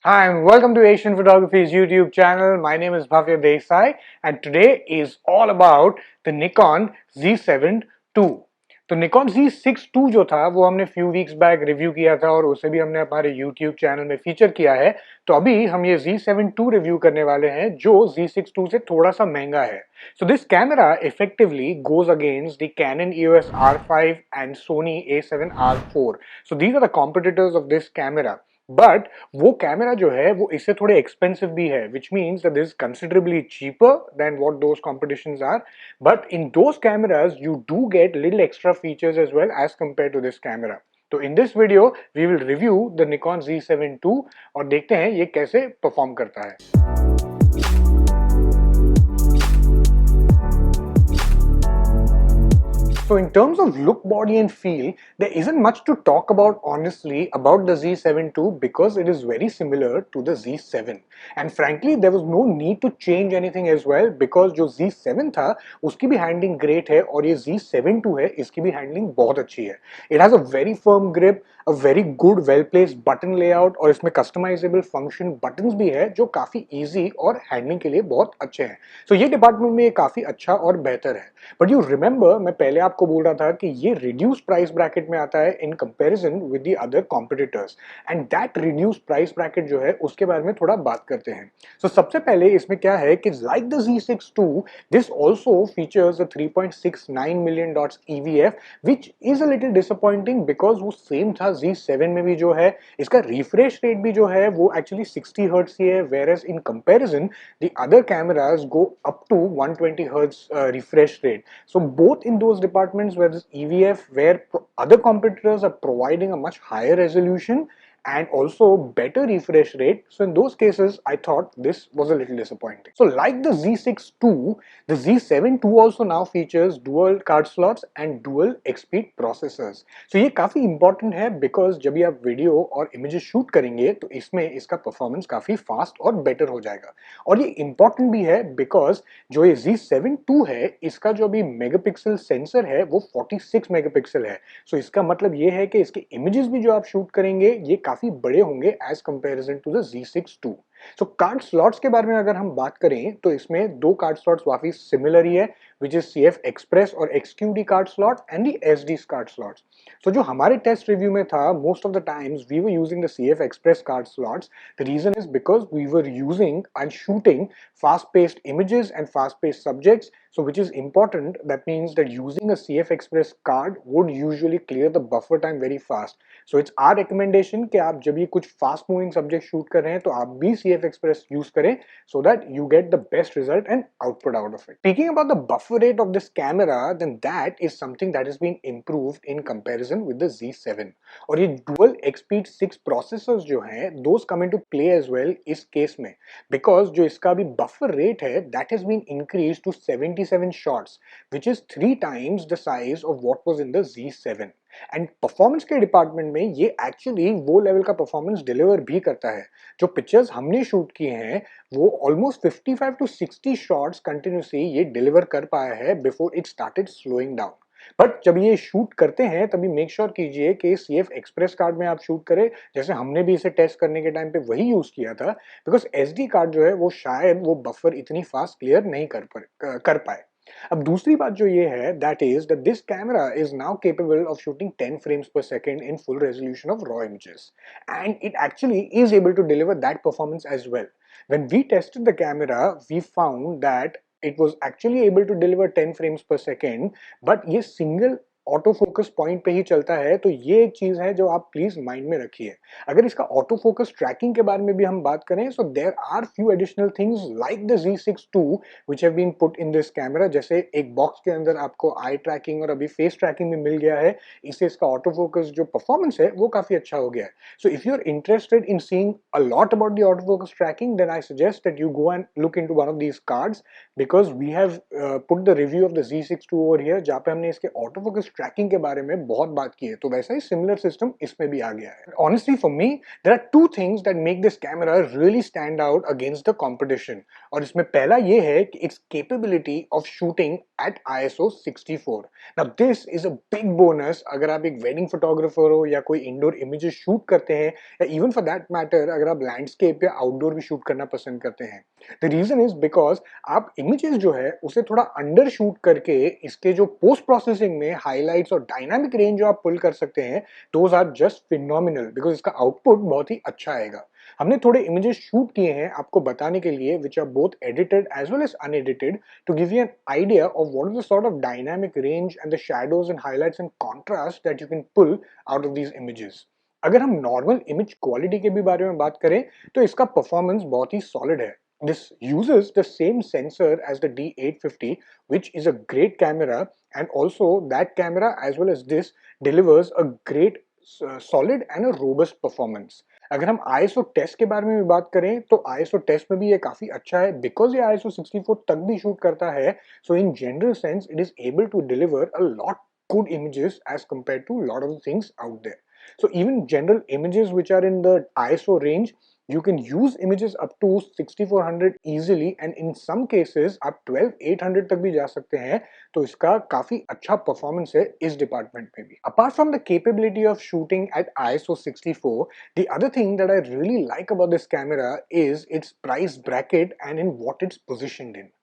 Hi and welcome to Asian Photography's YouTube channel. My name is Bhavya Desai and today is all about the Nikon Z7 II. तो Nikon Z6 II जो था वो हमने few weeks back review किया था और उसे भी हमने हमारे YouTube चैनल में फीचर किया है। तो अभी हम ये Z7 II रिव्यू करने वाले हैं जो Z6 II से थोड़ा सा महंगा है। So this camera effectively goes against the Canon EOS R5 and Sony A7 R4. So these are the competitors of this camera. But वो कैमरा जो है वो इससे थोड़े एक्सपेंसिव भी है which means that is considerably cheaper than what those competitions are but in those cameras you do get little extra features as well as compare to this camera तो in this video we will review the Nikon Z7 II और देखते हैं ये कैसे perform करता है। So in terms of look, body and feel, there isn't much to talk about honestly about the Z7 II because it is very similar to the Z7 and frankly there was no need to change anything as well because जो Z7 था उसकी भी handling great है और ये Z7 II है इसकी भी handling बहुत अच्छी है। It has a very firm grip, a very good well placed button layout और इसमें customizable function buttons भी है जो काफी easy और handling के लिए बहुत अच्छे हैं। So ये डिपार्टमेंट में ये काफी अच्छा और बेहतर है। बट यू रिमेंबर मैं पहले आपको बोल रहा था कि ये रिड्यूस प्राइस ब्रैकेट में आता है in comparison with the other competitors and that reduce price bracket जो है उसके बारे में थोड़ा बात करते हैं। सो सबसे पहले इसमें क्या है कि like the Z6 II this also features a 3.69 million dots EVF which is a little disappointing because वो सेम था Z7 में भी जो है इसका रिफ्रेश रेट भी जो है वो एक्चुअली 60 हर्ट्ज ही है whereas in comparison the other cameras go up to 120 hertz refresh rate. So both in those departments where this EVF, where other competitors are providing a much higher resolution and also better refresh rate. So in those cases, I thought this was a little disappointing. So like the Z6 II, the Z7 II also now features dual card slots and dual XP processors. So ये काफी important है because जब भी आप video और images shoot करेंगे तो इसमें इसका परफॉर्मेंस काफी फास्ट और बेटर हो जाएगा और ये important भी है because जो ये Z7 II है इसका जो अभी मेगापिक्सल सेंसर है वो 46 मेगापिक्सल है। सो इसका मतलब ये है कि इसके इमेजेस भी जो आप शूट करेंगे ये काफी बड़े होंगे as comparison to the Z6 II। So card slots के बारे में अगर हम बात करें तो इसमें दो कार्ड स्लॉट्स काफी सिमिलर ही है विच इज CF एक्सप्रेस और XQD card slot and the SD card slots. So जो हमारे टेस्ट रिव्यू में था most of the times we were using the CF express card slots. The reason is because we were using and shooting fast paced images and fast paced subjects, so which is important. That means that using a CF Express card would usually clear the buffer time very fast. So it's our recommendation कि आप जब ये कुछ fast moving subject shoot कर रहे हैं तो आप भी CF Express use करें so that you get the best result and output out of it. Speaking about the buffer rate of this camera, then that is something that has been improved in comparison with the Z7 और ये dual XP6 processors जो हैं those come into play as well इस case में because जो इसका भी buffer rate है that has been increased to 77 shots which is 3 times the size of what was in the Z7 and performance के department में ये एक्चुअली वो लेवल का परफॉर्मेंस डिलीवर भी करता है। जो पिक्चर्स हमने शूट किए हैं वो ऑलमोस्ट 55 टू 60 शॉट्स कंटिन्यूसली ये डिलीवर कर पाया है before it started slowing down. But जब ये शूट करते हैं तभी मेक श्योर कीजिए कि CF एक्सप्रेस कार्ड में आप शूट करें जैसे हमने भी इसे टेस्ट करने के टाइम पे वही यूज किया था बिकॉज SD कार्ड जो है वो शायद वो बफर इतनी फास्ट क्लियर नहीं कर पाए। अब दूसरी बात जो ये है that is that this camera is now capable of shooting 10 frames per second in full resolution of raw images and it actually is able to deliver that performance as well. When we tested the camera we found that it was actually able to deliver 10 frames per second but ये single auto focus point पे ही चलता है तो ये एक चीज है जो आप प्लीज माइंड में रखिए। अगर इसका ऑटो फोकस ट्रैकिंग के बारे में भी हम बात करें so there are few additional things like the Z6 II which have been put in this camera जैसे एक बॉक्स के अंदर आपको आई ट्रैकिंग और अभी फेस ट्रैकिंग भी मिल गया है। इससे इसका ऑटो फोकस जो परफॉर्मेंस है वो काफी अच्छा हो गया है। So if you are interested in seeing a lot about the auto focus tracking then I suggest that you go and look into one of these cards because we have put the review of the Z6 II over here जहाँ पे हमने इसके auto focus trekking के बारे में बहुत बात की है, तो वैसा ही सिमिलर सिस्टम इसमें भी आ गया है। Honestly for me there are two things that make this camera really stand out against the competition, और इसमें पहला ये है कि it's capability of shooting at ISO 64। Now this is a big bonus अगर आप एक वेडिंग फोटोग्राफर हो या कोई इंडोर इमेजेस शूट करते हैं, या इवन फॉर दैट मैटर अगर आप लैंडस्केप या आउटडोर भी शूट करना पसंद करते हैं। द रीजन इज बिकॉज आप इमेजेस जो है उसे थोड़ा अंडर शूट करके इसके जो पोस्ट प्रोसेसिंग में हाइलाइट्स और डायनामिक रेंज जो आप पुल कर सकते हैं, those are just phenomenal because इसका आउटपुट बहुत ही अच्छा आएगा। हमने थोड़े इमेजेस शूट किए हैं आपको बताने के लिए, which are both edited as well as unedited, to give you an idea of what is the sort of dynamic range and the shadows and highlights and contrast that you can pull out of these images. अगर हम normal image quality के भी बारे में बात करें तो इसका परफॉर्मेंस बहुत ही सॉलिड है। This uses the same sensor as the D850, which is a great camera, and also that camera as well as this delivers a great solid and a robust performance. अगर हम ISO test के बारे में भी बात करें तो ISO test में भी ये काफी अच्छा है बिकॉज ये ISO 64 तक भी शूट करता है, so in general sense it is able to deliver a lot good images as compared to lot of things out there. So even general images which are in the ISO range, you can use images up to 6400 easily, and in some cases आप 12800 तक भी जा सकते हैं, तो इसका काफी अच्छा परफॉर्मेंस है इस डिपार्टमेंट में भी। Apart from the capability of shooting at ISO 64, the other thing that I really like about this camera is its price bracket and in what it's positioned in.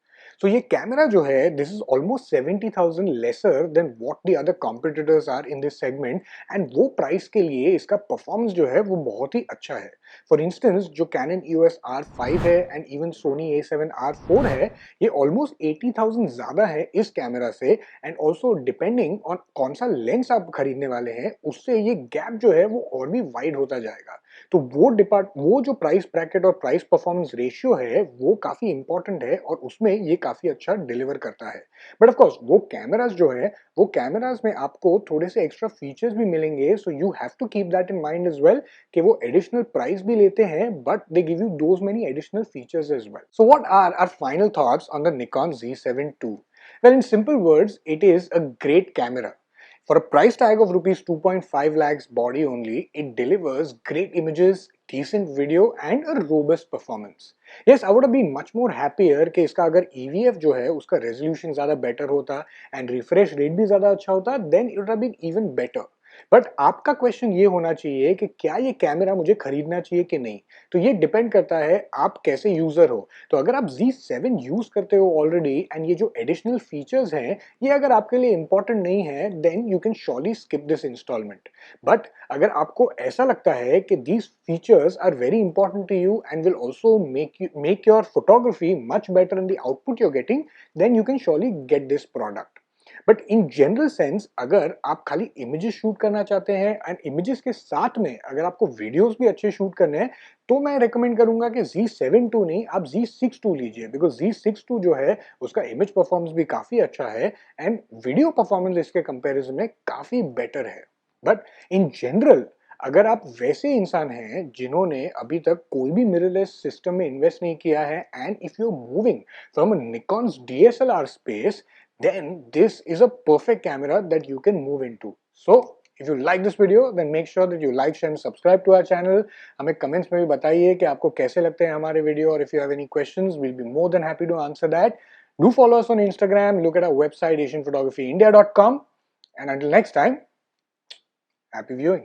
So ये camera जो है, this is almost 70,000 lesser than what the other competitors are in this segment, and वो price के लिए इसका performance जो है वो बहुत ही अच्छा है। फॉर इंस्टेंस जो Canon EOS R5 है एंड इवन Sony A7R4 है, ये ऑलमोस्ट 80,000 ज्यादा है इस कैमरा से, एंड ऑल्सो डिपेंडिंग ऑन कौन सा लेंस आप खरीदने वाले हैं उससे ये गैप जो है वो और भी वाइड होता जाएगा। तो वो जो प्राइस ब्रैकेट और प्राइस परफॉर्मेंस रेशियो है वो काफी इंपॉर्टेंट है और उसमें ये काफी अच्छा डिलीवर करता है। बट ऑफ कोर्स वो कैमरास जो है वो कैमरास में आपको थोड़े से एक्स्ट्रा फीचर्स भी मिलेंगे, so you have to keep that in mind as well कि वो एडिशनल प्राइस भी लेते हैं but they give you those many additional features as well. So what are our final thoughts on the Nikon Z7 II? Well, in simple words, it is a great camera. For a price tag of rupees 2.5 lakhs body only, it delivers great images, decent video and a robust performance. Yes, I would have been much more happier कि इसका अगर EVF जो है उसका resolution ज़्यादा better होता and refresh rate भी ज़्यादा अच्छा होता, then it would have been even better. But आपका क्वेश्चन ये होना चाहिए कि क्या ये कैमरा मुझे खरीदना चाहिए कि नहीं, तो ये डिपेंड करता है आप कैसे यूजर हो। तो अगर आप Z7 यूज करते हो ऑलरेडी एंड ये जो एडिशनल फीचर्स हैं ये अगर आपके लिए इंपॉर्टेंट नहीं है, then you can surely skip this instalment. But अगर आपको ऐसा लगता है कि these features are very important to you and will also make your photography much better in the output you are getting, then you can surely get this product. But in general sense अगर आप खाली images shoot करना चाहते हैं and images के साथ में अगर आपको वीडियोस भी अच्छे शूट करने हैं, तो मैं रेकमेंड करूंगा कि Z7 II नहीं, आप Z6 II लीजिए, बिकॉज Z6 II जो है उसका इमेज परफॉर्मेंस भी काफी अच्छा है एंड वीडियो परफॉर्मेंस इसके कंपैरिजन में काफी बेटर है। बट इन जनरल अगर आप वैसे इंसान हैं जिन्होंने अभी तक कोई भी मिररलेस सिस्टम में इन्वेस्ट नहीं किया है and if you are moving from a Nikon's DSLR space, then this is a perfect camera that you can move into. So if you like this video, then make sure that you like, share and subscribe to our channel. हमें comments में भी बताइए कि आपको कैसे लगते हैं हमारे वीडियो, और if you have any questions, we'll be more than happy to answer that. Do follow us on Instagram, look at our website asianphotographyindia.com, and until next time, happy viewing.